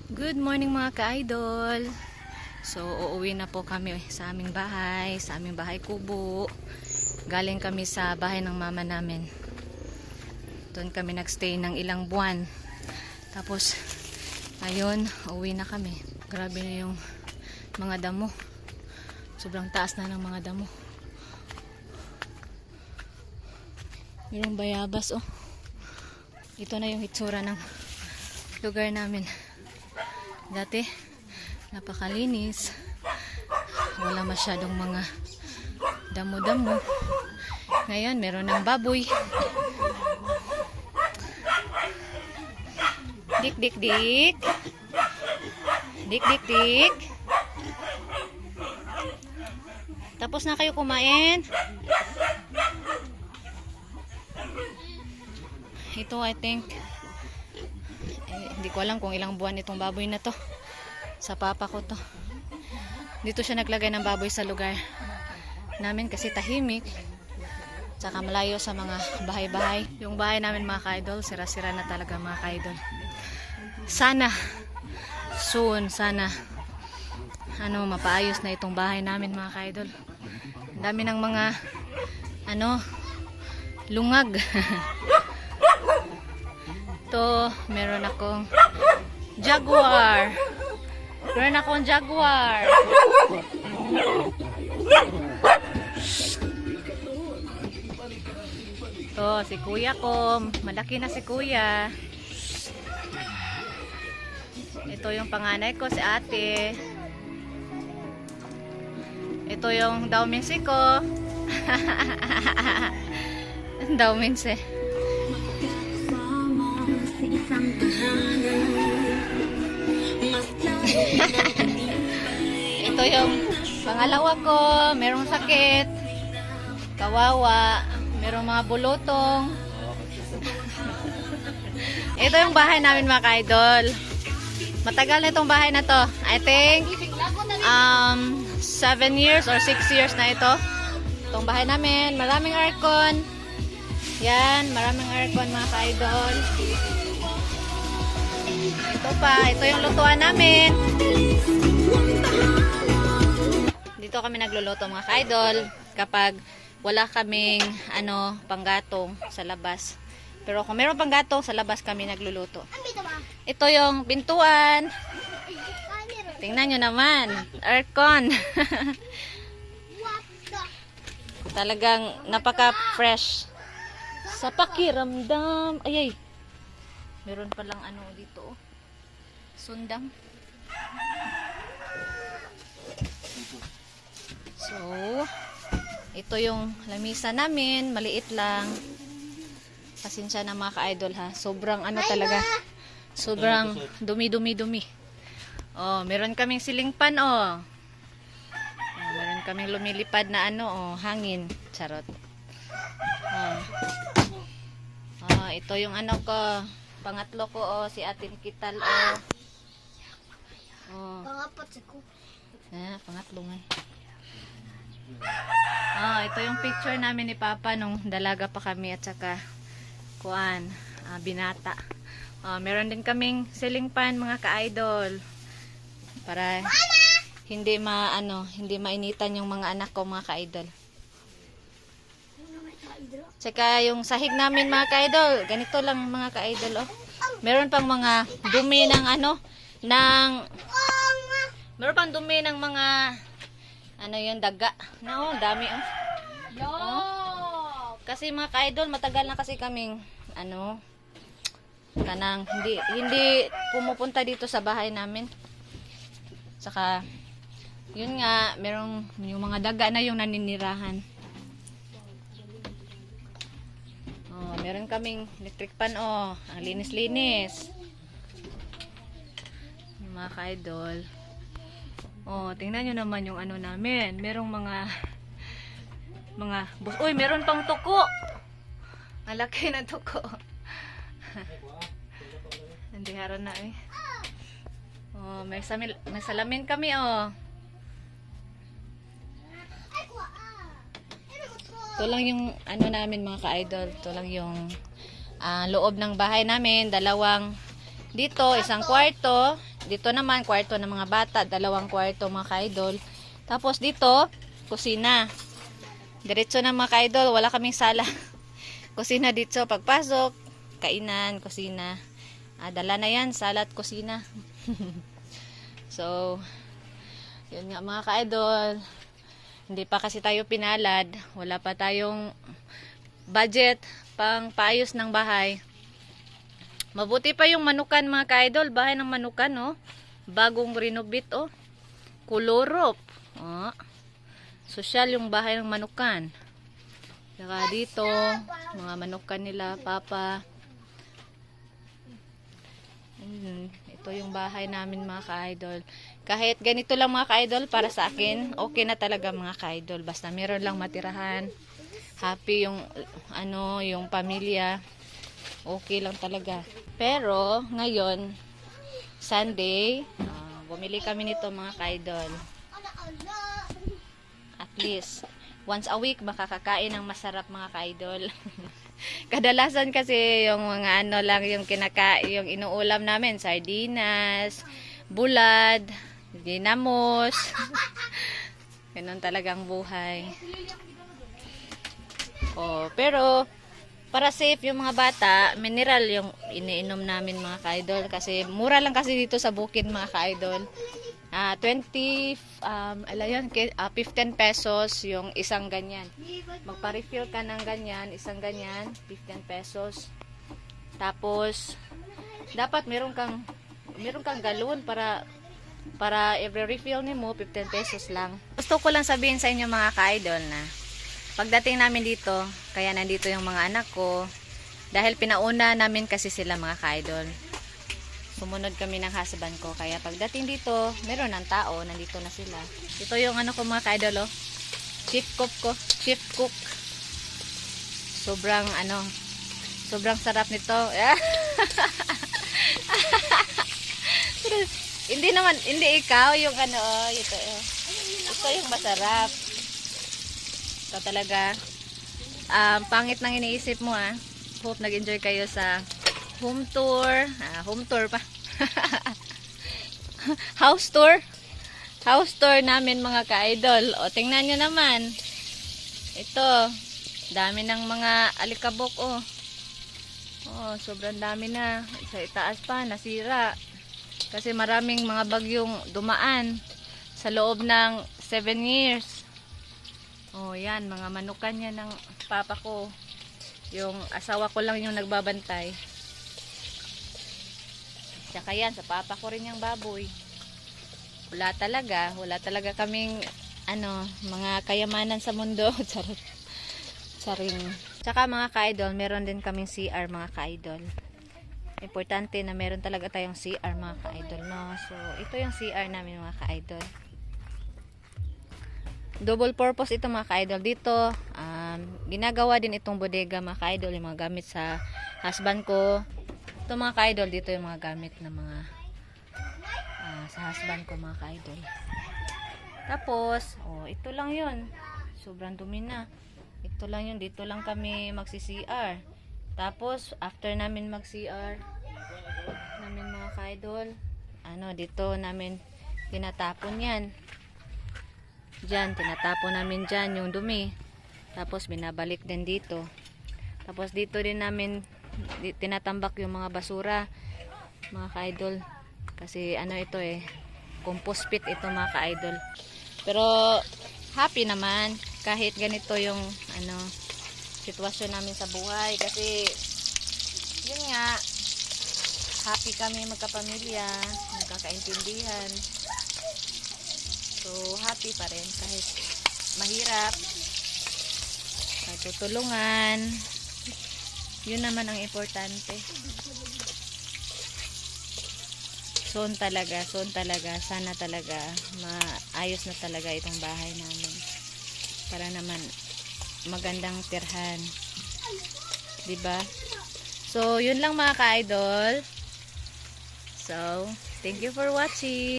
Good morning mga ka-idol. So uuwi na po kami sa aming bahay kubo. Galing kami sa bahay ng mama namin. Doon kami nagstay ng ilang buwan. Tapos ayun, uuwi na kami. Grabe na yung mga damo. Sobrang taas na ng mga damo. Mayroong bayabas oh. Ito na yung hitsura ng lugar namin. Dati napakalinis, wala masyadong mga damo-damo. Ngayon meron ng baboy. Dik dik dik, dik dik dik. Tapos na kayo kumain? Ito I think hindi ko alam kung ilang buwan itong baboy na to. Sa papa ko to. Dito siya naglagay ng baboy sa lugar namin kasi tahimik. Tsaka malayo sa mga bahay-bahay. Yung bahay namin mga ka-idol, sira-sira na talaga mga ka-idol. Sana soon, sana mapaayos na itong bahay namin mga ka-idol. Ang dami ng mga lungag. Ito, meron akong jaguar. Ito, si kuya ko. Malaki na si kuya. Ito yung panganay ko, si ate. Ito yung dauminsi ko. Dauminsi. Ito yung pangalawa ko, merong sakit, kawawa, merong mga bulutong. Ito yung bahay namin mga ka-idol. Matagal na itong bahay na to. I think 7 years or 6 years na ito. Itong bahay namin, maraming aircon. Yan, maraming aircon mga ka-idol. Ito pa, ito yung lutuan namin. Dito kami nagluluto mga ka-idol kapag wala kaming panggatong sa labas. Pero kung meron panggatong sa labas kami nagluluto. Ito yung pintuan. Tingnan nyo naman, aircon. Talagang napaka-fresh sa pakiramdam. Ay. Meron palang dito oh. Sundang. So, ito yung lamisa namin, maliit lang. Pasensya na mga ka-idol ha. Sobrang talaga. Sobrang dumi. Oh, meron kaming ceiling fan oh. Meron kaming lumilipad na hangin. Charot. Ito yung ko. Pangatlo ko si Ate Kital Pangapat sa ko. Pangatlo nga. Ito yung picture namin ni Papa nung dalaga pa kami at saka binata. Meron din kaming ceiling fan mga ka-idol. Para hindi mainitan yung mga anak ko mga ka-idol. Tsaka yung sahig namin mga ka-idol, ganito lang mga ka-idol oh. Meron pang mga dumi ng meron pang dumi ng mga yung daga. Dami oh. Kasi mga ka-idol, matagal na kasi kaming kanang hindi pumupunta dito sa bahay namin. Saka yun nga, merong yung mga daga na yung naninirahan. Meron kaming electric pan ang linis-linis. Yung mga ka-idol. Tingnan nyo naman yung namin. Merong uy, meron pang tuko. Malaki na tuko. Hindi haran na eh. May salamin kami Ito lang yung namin mga ka-idol. Ito lang yung loob ng bahay namin. Dalawang dito, isang kwarto. dito naman, kwarto ng mga bata. 2 kwarto mga ka-idol. Tapos dito, kusina. Diretso na mga ka-idol, wala kaming sala. Kusina dito, pagpasok, kainan, kusina. Dala na yan, sala at kusina. So, yun nga mga ka-idol. Hindi pa kasi tayo pinalad. Wala pa tayong budget pang paayos ng bahay. Mabuti pa yung Manukan mga ka-idol. Bahay ng Manukan, oh. Bagong renovate, oh. Kulorop. Oh. Social yung bahay ng Manukan. Saka dito, mga Manukan nila, Papa. Ito yung bahay namin mga ka-idol. Kahit ganito lang mga ka-idol, para sa akin, okay na talaga mga ka-idol. Basta meron lang matirahan. Happy yung, yung pamilya. Okay lang talaga. Pero, ngayon, Sunday, bumili kami nito mga ka-idol. At least, once a week, makakakain ng masarap mga ka-idol. Kadalasan kasi yung mga lang yung yung inuulam namin, sardinas, bulad, ginamos. Ganun talagang buhay. Pero para safe yung mga bata, mineral yung iniinom namin mga ka-idol kasi mura lang kasi dito sa bukid mga ka-idol. 15 pesos yung isang ganyan. Magpa-refill ka ng ganyan, isang ganyan, 15 pesos. Tapos dapat meron kang galon para every refill mo 15 pesos lang. Gusto ko lang sabihin sa inyo mga ka-idol na pagdating namin dito, kaya nandito yung mga anak ko dahil pinauna namin kasi sila mga ka-idol. Sumunod kami ng husband ko. Kaya pagdating dito, meron ng tao. Nandito na sila. Ito yung ko mga ka-idol, oh. Chief cook. Sobrang sarap nito. Hindi ikaw yung ito yung masarap. Ito talaga. Pangit nang iniisip mo, ah. Hope nag-enjoy kayo sa home tour. Home tour pa. House tour. House tour namin mga ka-idol. O, tingnan nyo naman. Ito. Dami ng mga alikabok, oh. Oh, sobrang dami na. Sa itaas pa, nasira. Kasi maraming mga bagyong dumaan sa loob ng 7 years. Oh, yan. Mga Manukan yan ng papa ko. Yung asawa ko lang yung nagbabantay. Tsaka yan, sa papa ko rin yung baboy. Wala talaga kaming mga kayamanan sa mundo. Charing. Tsaka mga ka-idol, meron din kaming CR mga ka-idol. Importante na meron talaga tayong CR mga ka-idol, no? So, ito yung CR namin mga ka-idol. Double purpose ito mga ka-idol. Dito, ginagawa din itong bodega mga ka-idol, yung mga gamit sa husband ko. Ito mga ka-idol, dito yung mga gamit na mga sa husband ko mga ka-idol. Tapos, ito lang yun. Sobrang dumi na. Ito lang yun. Dito lang kami magsi-CR. Tapos, after namin mag-CR, namin mga ka-idol, dito namin tinatapon yan. Diyan, tinatapon namin dyan yung dumi. Tapos, binabalik din dito. Tapos, dito din namin tinatambak yung mga basura mga ka-idol kasi ito compost pit ito mga ka-idol. Pero happy naman kahit ganito yung sitwasyon namin sa buhay kasi yun nga, happy kami magkapamilya, nagkakaintindihan. So happy pa rin kahit mahirap, tutulungan. Yun naman ang importante. Soon talaga. Sana talaga maayos na talaga itong bahay namin. Para naman magandang tirhan. Diba? So, yun lang mga ka-idol. So, thank you for watching.